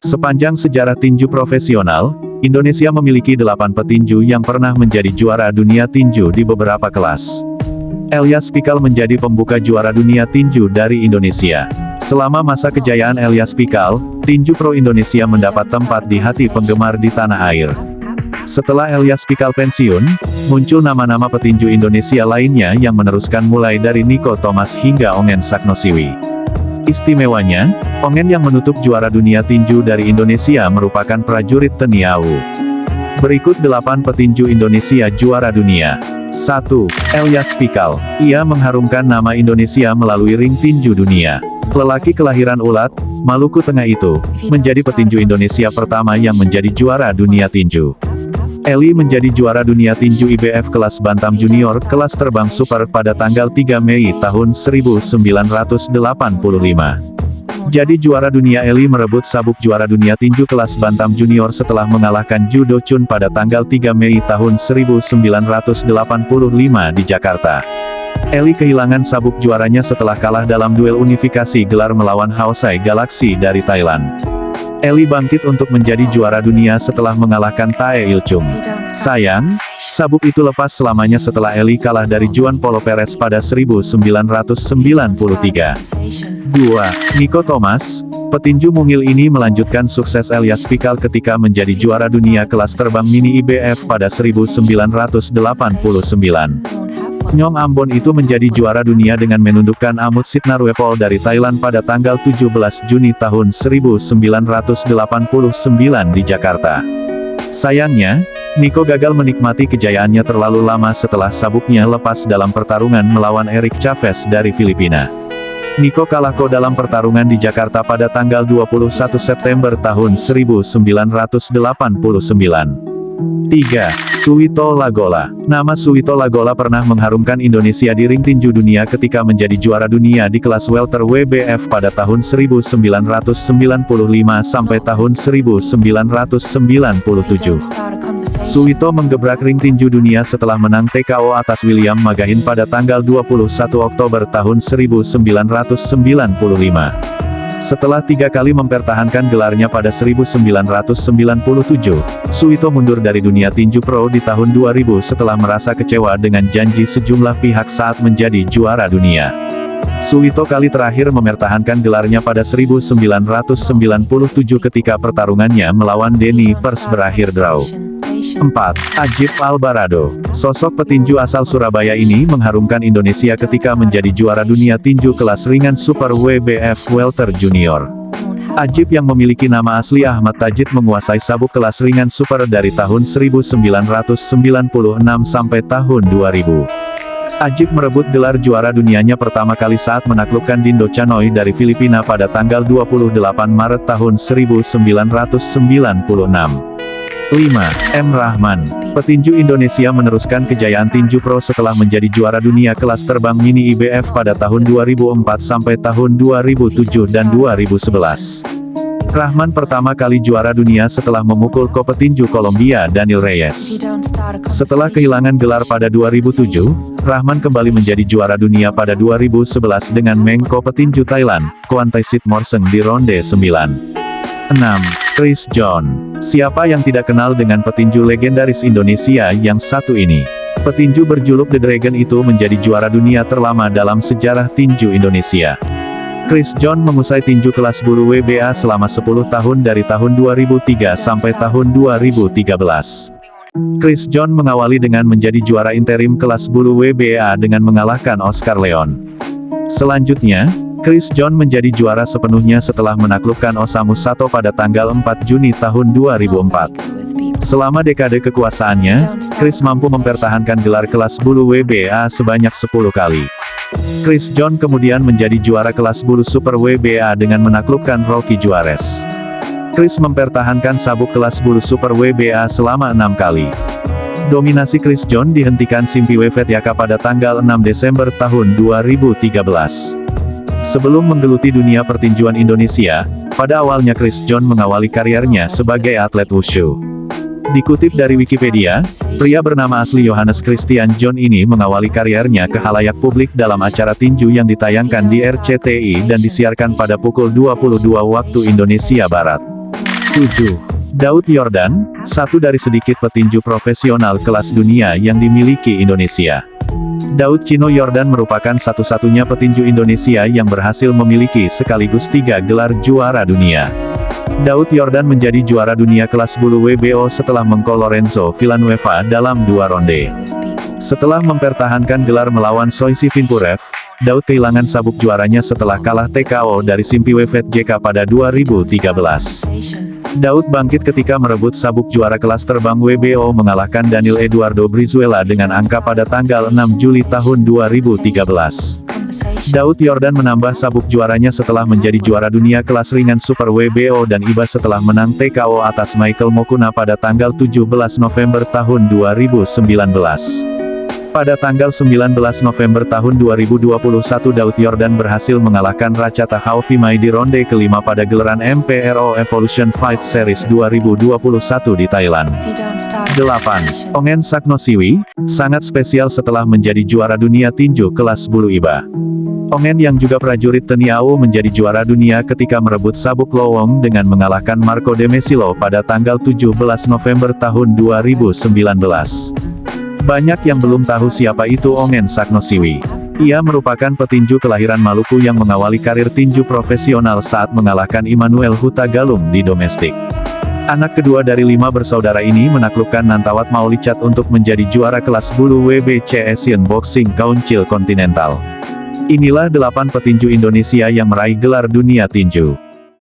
Sepanjang sejarah tinju profesional, Indonesia memiliki 8 petinju yang pernah menjadi juara dunia tinju di beberapa kelas. Elyas Pikal menjadi pembuka juara dunia tinju dari Indonesia. Selama masa kejayaan Elyas Pikal, tinju pro Indonesia mendapat tempat di hati penggemar di tanah air. Setelah Elyas Pikal pensiun, muncul nama-nama petinju Indonesia lainnya yang meneruskan mulai dari Niko Thomas hingga Ongen Saknosiwi. Istimewanya, Ongen yang menutup juara dunia tinju dari Indonesia merupakan prajurit TNI AU. Berikut 8 petinju Indonesia juara dunia. 1. Elyas Pikal. Ia mengharumkan nama Indonesia melalui ring tinju dunia. Lelaki kelahiran Ulat, Maluku Tengah itu, menjadi petinju Indonesia pertama yang menjadi juara dunia tinju. Eli menjadi juara dunia tinju IBF kelas Bantam Junior kelas terbang super pada tanggal 3 Mei tahun 1985. Jadi juara dunia Eli merebut sabuk juara dunia tinju kelas Bantam Junior setelah mengalahkan Judo Chun pada tanggal 3 Mei tahun 1985 di Jakarta. Eli kehilangan sabuk juaranya setelah kalah dalam duel unifikasi gelar melawan Haosai Galaxy dari Thailand. Eli bangkit untuk menjadi juara dunia setelah mengalahkan Tae Il Chung. Sayang, sabuk itu lepas selamanya setelah Eli kalah dari Juan Polo Perez pada 1993. 2. Niko Thomas. Petinju mungil ini melanjutkan sukses Elyas Pikal ketika menjadi juara dunia kelas terbang mini IBF pada 1989. Nyong Ambon itu menjadi juara dunia dengan menundukkan Amut Sitnarwepol dari Thailand pada tanggal 17 Juni tahun 1989 di Jakarta. Sayangnya, Niko gagal menikmati kejayaannya terlalu lama setelah sabuknya lepas dalam pertarungan melawan Eric Chavez dari Filipina. Niko kalah dalam pertarungan di Jakarta pada tanggal 21 September tahun 1989. 3. Suwito Lagola. Nama Suwito Lagola pernah mengharumkan Indonesia di ring tinju dunia ketika menjadi juara dunia di kelas welter WBF pada tahun 1995 sampai tahun 1997. Suwito menggebrak ring tinju dunia setelah menang TKO atas William Magahin pada tanggal 21 Oktober tahun 1995. Setelah 3 kali mempertahankan gelarnya pada 1997, Suwito mundur dari dunia tinju pro di tahun 2000 setelah merasa kecewa dengan janji sejumlah pihak saat menjadi juara dunia. Suwito kali terakhir mempertahankan gelarnya pada 1997 ketika pertarungannya melawan Denny Pers berakhir draw. 4. Ajib Albarado. Sosok petinju asal Surabaya ini mengharumkan Indonesia ketika menjadi juara dunia tinju kelas ringan super WBF Welter Junior. Ajib yang memiliki nama asli Ahmad Tajid menguasai sabuk kelas ringan super dari tahun 1996 sampai tahun 2000. Ajib merebut gelar juara dunianya pertama kali saat menaklukkan Dindo Chanoy dari Filipina pada tanggal 28 Maret tahun 1996. 5. M. Rahman. Petinju Indonesia meneruskan kejayaan tinju pro setelah menjadi juara dunia kelas terbang mini IBF pada tahun 2004 sampai tahun 2007 dan 2011. Rahman pertama kali juara dunia setelah memukul petinju Kolombia Daniel Reyes. Setelah kehilangan gelar pada 2007, Rahman kembali menjadi juara dunia pada 2011 dengan mengko petinju Thailand, Kwantai Morseng di ronde 9. 6. Chris John. Siapa yang tidak kenal dengan petinju legendaris Indonesia yang satu ini? Petinju berjuluk The Dragon itu menjadi juara dunia terlama dalam sejarah tinju Indonesia. Chris John mengusai tinju kelas bulu WBA selama 10 tahun dari tahun 2003 sampai tahun 2013. Chris John mengawali dengan menjadi juara interim kelas bulu WBA dengan mengalahkan Oscar Leon. Selanjutnya, Chris John menjadi juara sepenuhnya setelah menaklukkan Osamu Sato pada tanggal 4 Juni tahun 2004. Selama dekade kekuasaannya, Chris mampu mempertahankan gelar kelas bulu WBA sebanyak 10 kali. Chris John kemudian menjadi juara kelas bulu super WBA dengan menaklukkan Rocky Juarez. Chris mempertahankan sabuk kelas bulu super WBA selama 6 kali. Dominasi Chris John dihentikan Simpiwe Fetiaka pada tanggal 6 Desember tahun 2013. Sebelum menggeluti dunia pertinjuan Indonesia, pada awalnya Chris John mengawali karirnya sebagai atlet wushu. Dikutip dari Wikipedia, pria bernama asli Johannes Christian John ini mengawali karirnya ke khalayak publik dalam acara tinju yang ditayangkan di RCTI dan disiarkan pada pukul 22 waktu Indonesia Barat. 7. Daud Yordan, satu dari sedikit petinju profesional kelas dunia yang dimiliki Indonesia. Daud Chino Yordan merupakan satu-satunya petinju Indonesia yang berhasil memiliki sekaligus 3 gelar juara dunia. Daud Yordan menjadi juara dunia kelas bulu WBO setelah mengko Lorenzo Villanueva dalam 2 ronde. Setelah mempertahankan gelar melawan Choi Sivinpurev, Daud kehilangan sabuk juaranya setelah kalah TKO dari Simpiwevet JK pada 2013. Daud bangkit ketika merebut sabuk juara kelas terbang WBO mengalahkan Daniel Eduardo Brizuela dengan angka pada tanggal 6 Juli tahun 2013. Daud Yordan menambah sabuk juaranya setelah menjadi juara dunia kelas ringan Super WBO dan IBA setelah menang TKO atas Michael Mokuna pada tanggal 17 November tahun 2019. Pada tanggal 19 November tahun 2021 Daud Yordan berhasil mengalahkan Ratchatha Hauvimai di ronde kelima pada gelaran MPRO Evolution Fight Series 2021 di Thailand. 8. Ongen Saknosiwi, sangat spesial setelah menjadi juara dunia tinju kelas bulu IBA. Ongen yang juga prajurit TNI AU menjadi juara dunia ketika merebut sabuk lowong dengan mengalahkan Marco Demesilo pada tanggal 17 November tahun 2019. Banyak yang belum tahu siapa itu Ongen Saknosiwi. Ia merupakan petinju kelahiran Maluku yang mengawali karir tinju profesional saat mengalahkan Immanuel Huta Galung di domestik. Anak kedua dari 5 bersaudara ini menaklukkan Nantawat Maulichat untuk menjadi juara kelas bulu WBC Asian Boxing Council Continental. Inilah 8 petinju Indonesia yang meraih gelar dunia tinju.